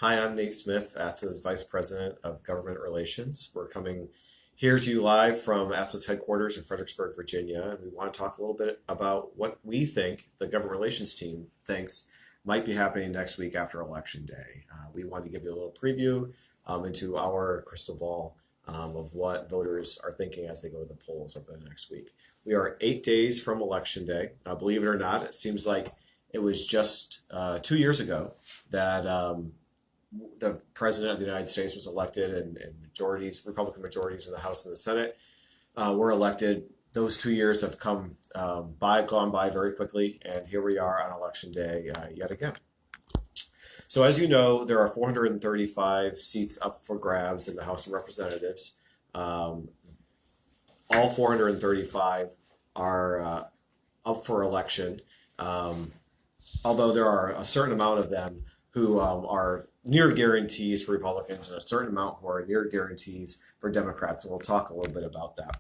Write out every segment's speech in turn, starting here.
Hi, I'm Nate Smith, ATSSA's Vice President of Government Relations. We're coming here to you live from ATSSA's headquarters in Fredericksburg, Virginia, and we want to talk a little bit about what we think the Government Relations team thinks might be happening next week after Election Day. We want to give you a little preview into our crystal ball of what voters are thinking as they go to the polls over the next week. We are 8 days from Election Day. Believe it or not, it seems like it was just 2 years ago that the President of the United States was elected, and majorities, Republican majorities in the House and the Senate were elected. Those 2 years have gone by very quickly, and here we are on Election Day yet again. So as you know, there are 435 seats up for grabs in the House of Representatives. All 435 are up for election, although there are a certain amount of them who are near guarantees for Republicans and a certain amount who are near guarantees for Democrats, and we'll talk a little bit about that.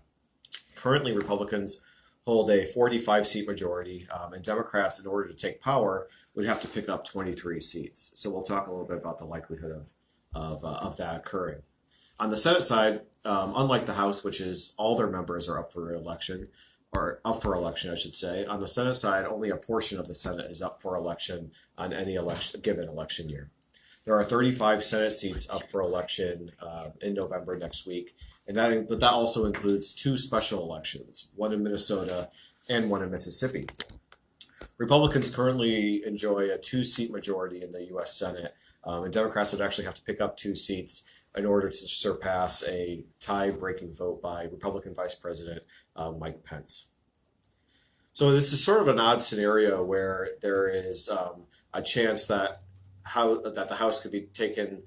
Currently, Republicans hold a 45-seat majority, and Democrats, in order to take power, would have to pick up 23 seats. So we'll talk a little bit about the likelihood of that occurring. On the Senate side, unlike the House, which is all their members are up for election, or up for election, I should say. On the Senate side, only a portion of the Senate is up for election on any given election year. There are 35 Senate seats up for election in November next week, but that also includes 2 special elections, one in Minnesota and one in Mississippi. Republicans currently enjoy a 2-seat majority in the U.S. Senate, and Democrats would actually have to pick up 2 seats in order to surpass a tie-breaking vote by Republican Vice President Mike Pence. So this is sort of an odd scenario where there is a chance that the House could be taken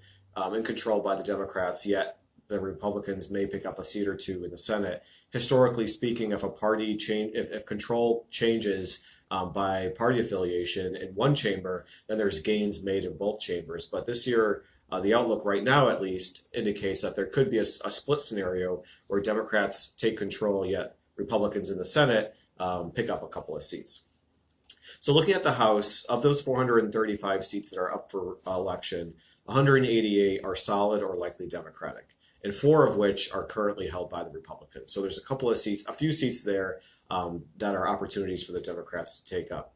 in control by the Democrats, yet the Republicans may pick up a seat or 2 in the Senate. Historically speaking, if control changes by party affiliation in one chamber, then there's gains made in both chambers. But this year, the outlook right now, at least, indicates that there could be a split scenario where Democrats take control, yet Republicans in the Senate pick up a couple of seats. So looking at the House, of those 435 seats that are up for election, 188 are solid or likely Democratic, and 4 of which are currently held by the Republicans. So there's a few seats there that are opportunities for the Democrats to take up.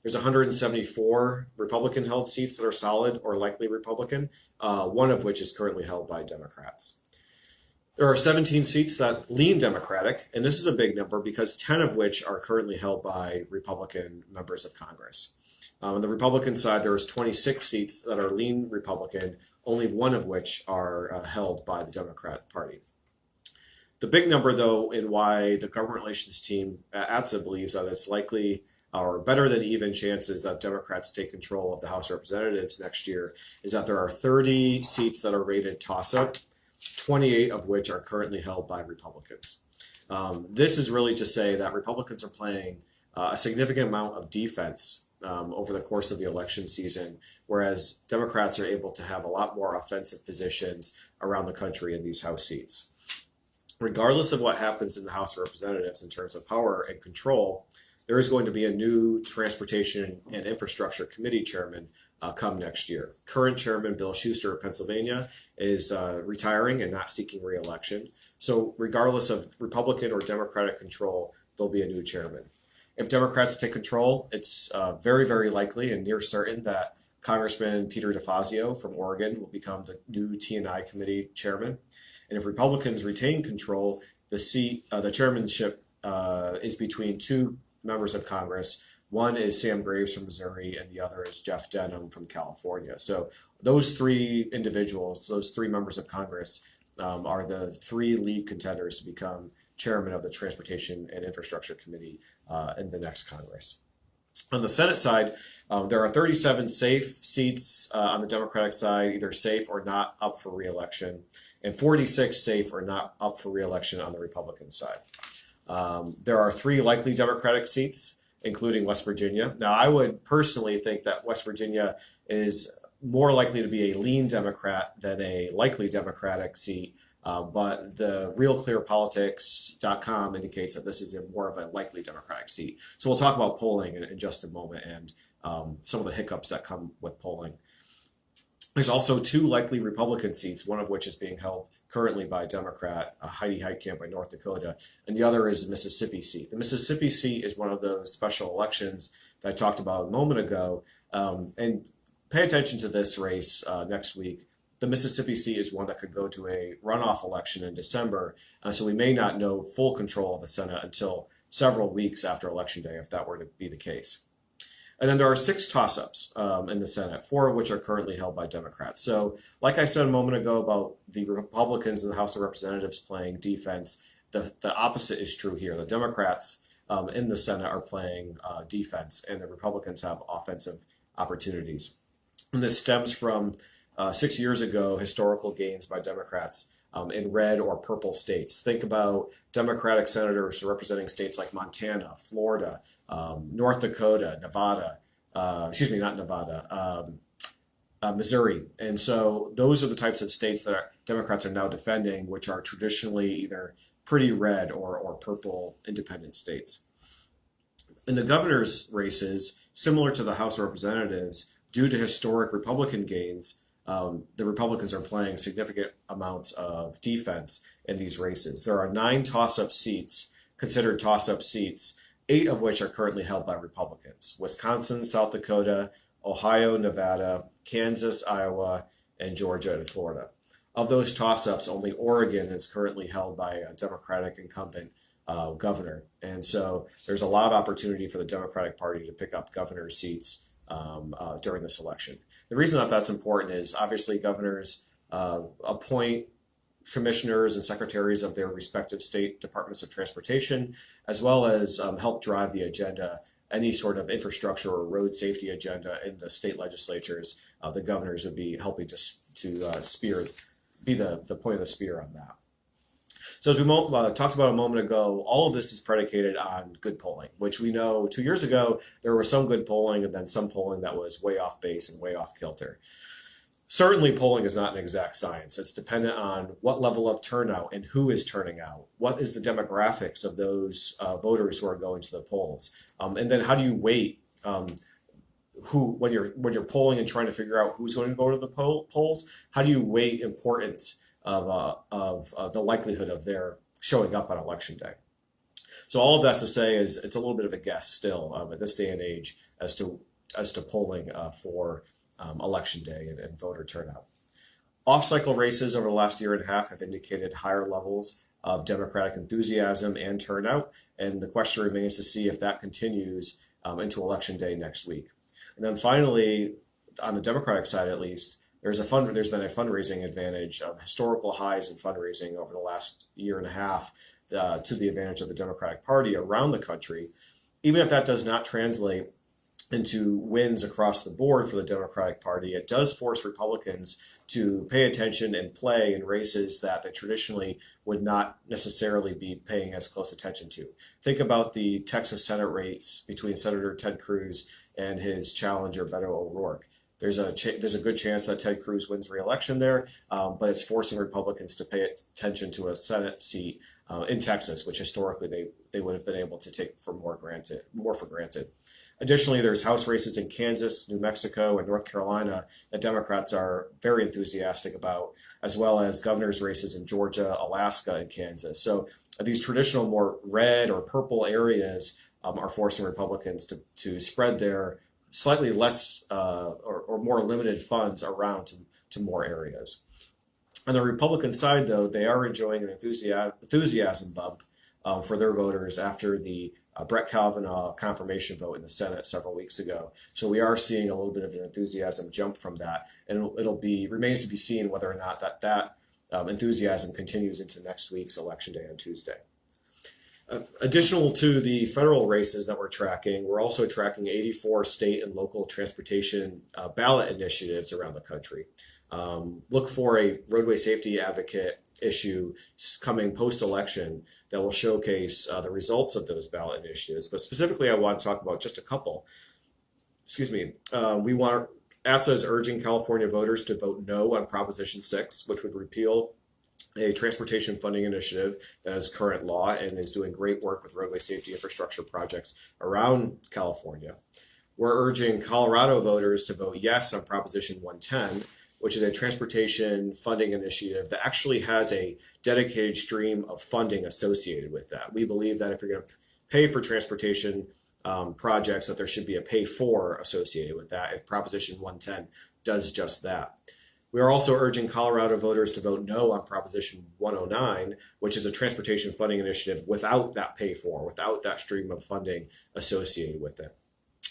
There's 174 Republican-held seats that are solid or likely Republican, one of which is currently held by Democrats. There are 17 seats that lean Democratic, and this is a big number because 10 of which are currently held by Republican members of Congress. On the Republican side, there's 26 seats that are lean Republican, only 1 of which are held by the Democrat Party. The big number, though, in why the government relations team at ATSSA believes that it's likely or better than even chances that Democrats take control of the House of Representatives next year is that there are 30 seats that are rated toss-up, 28 of which are currently held by Republicans. This is really to say that Republicans are playing a significant amount of defense over the course of the election season, whereas Democrats are able to have a lot more offensive positions around the country in these House seats. Regardless of what happens in the House of Representatives in terms of power and control, there is going to be a new Transportation and Infrastructure Committee chairman come next year. Current chairman Bill Schuster of Pennsylvania is retiring and not seeking re-election. So regardless of Republican or Democratic control, there'll be a new chairman. If Democrats take control, it's very, very likely and near certain that Congressman Peter DeFazio from Oregon will become the new T&I committee chairman. And if Republicans retain control, the chairmanship is between 2 members of Congress. One is Sam Graves from Missouri, and the other is Jeff Denham from California. So those 3 individuals, those 3 members of Congress, are the 3 lead contenders to become chairman of the Transportation and Infrastructure Committee in the next Congress. On the Senate side, there are 37 safe seats on the Democratic side, either safe or not up for re-election, and 46 safe or not up for re-election on the Republican side. There are 3 likely Democratic seats, including West Virginia. Now, I would personally think that West Virginia is more likely to be a lean Democrat than a likely Democratic seat, but the RealClearPolitics.com indicates that this is more of a likely Democratic seat. So we'll talk about polling in just a moment and some of the hiccups that come with polling. There's also 2 likely Republican seats, one of which is being held currently by Democrat Heidi Heitkamp by North Dakota, and the other is the Mississippi seat. The Mississippi seat is one of those special elections that I talked about a moment ago, and pay attention to this race next week. The Mississippi seat is one that could go to a runoff election in December, so we may not know full control of the Senate until several weeks after Election Day, if that were to be the case. And then there are 6 toss-ups in the Senate, 4 of which are currently held by Democrats. So like I said a moment ago about the Republicans in the House of Representatives playing defense, the opposite is true here. The Democrats in the Senate are playing defense, and the Republicans have offensive opportunities. And this stems from 6 years ago, historical gains by Democrats in red or purple states. Think about Democratic senators representing states like Montana, Florida, North Dakota, Nevada, not Nevada, Missouri. And so those are the types of states that Democrats are now defending, which are traditionally either pretty red or purple independent states. In the governor's races, similar to the House of Representatives, due to historic Republican gains, the Republicans are playing significant amounts of defense in these races. There are 9 toss-up seats, considered toss-up seats, 8 of which are currently held by Republicans: Wisconsin, South Dakota, Ohio, Nevada, Kansas, Iowa, and Georgia and Florida. Of those toss-ups, only Oregon is currently held by a Democratic incumbent governor. And so there's a lot of opportunity for the Democratic Party to pick up governor seats during this election. The reason that that's important is obviously governors appoint commissioners and secretaries of their respective state departments of transportation, as well as help drive the agenda, any sort of infrastructure or road safety agenda in the state legislatures. The governors would be helping to be the point of the spear on that. So as we talked about a moment ago, all of this is predicated on good polling, which we know 2 years ago, there was some good polling and then some polling that was way off base and way off kilter. Certainly polling is not an exact science. It's dependent on what level of turnout and who is turning out. What is the demographics of those voters who are going to the polls? And then how do you weight when you're polling and trying to figure out who's going to go to the polls? How do you weight importance of the likelihood of their showing up on election day? So all of that to say is it's a little bit of a guess still at this day and age as to polling for election day and voter turnout. Off-cycle races over the last year and a half have indicated higher levels of Democratic enthusiasm and turnout, and the question remains to see if that continues into election day next week. And then finally, on the Democratic side at least, there's been a fundraising advantage of historical highs in fundraising over the last year and a half to the advantage of the Democratic Party around the country. Even if that does not translate into wins across the board for the Democratic Party, it does force Republicans to pay attention and play in races that they traditionally would not necessarily be paying as close attention to. Think about the Texas Senate race between Senator Ted Cruz and his challenger, Beto O'Rourke. There's a good chance that Ted Cruz wins re-election there, but it's forcing Republicans to pay attention to a Senate seat in Texas, which historically they would have been able to take for more for granted. Additionally, there's House races in Kansas, New Mexico, and North Carolina that Democrats are very enthusiastic about, as well as governor's races in Georgia, Alaska, and Kansas. So these traditional more red or purple areas are forcing Republicans to spread their slightly less or more limited funds around to more areas. On the Republican side, though, they are enjoying an enthusiasm bump for their voters after the Brett Kavanaugh confirmation vote in the Senate several weeks ago. So we are seeing a little bit of an enthusiasm jump from that, and remains to be seen whether or not that enthusiasm continues into next week's election day on Tuesday. Additional to the federal races that we're tracking, we're also tracking 84 state and local transportation ballot initiatives around the country. Look for a roadway safety advocate issue coming post-election that will showcase the results of those ballot initiatives. But specifically, I want to talk about just a couple. ATSSA is urging California voters to vote no on Proposition 6, which would repeal a transportation funding initiative that is current law and is doing great work with roadway safety infrastructure projects around California. We're urging Colorado voters to vote yes on Proposition 110, which is a transportation funding initiative that actually has a dedicated stream of funding associated with that. We believe that if you're going to pay for transportation projects, that there should be a pay for associated with that, and Proposition 110 does just that. We are also urging Colorado voters to vote no on Proposition 109, which is a transportation funding initiative without that pay for, without that stream of funding associated with it.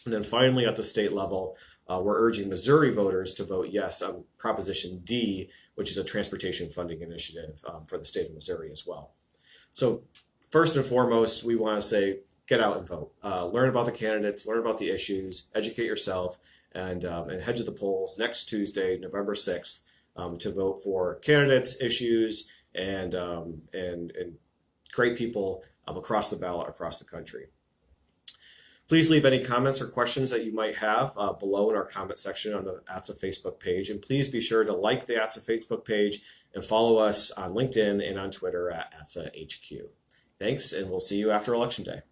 And then finally, at the state level, we're urging Missouri voters to vote yes on Proposition D, which is a transportation funding initiative for the state of Missouri as well. So first and foremost, we want to say, get out and vote. Learn about the candidates, learn about the issues, educate yourself, and head to the polls next Tuesday, November 6th, to vote for candidates, issues, and great people across the ballot, across the country. Please leave any comments or questions that you might have below in our comment section on the ATSSA Facebook page. And please be sure to like the ATSSA Facebook page and follow us on LinkedIn and on Twitter at ATSSA HQ. Thanks, and we'll see you after Election Day.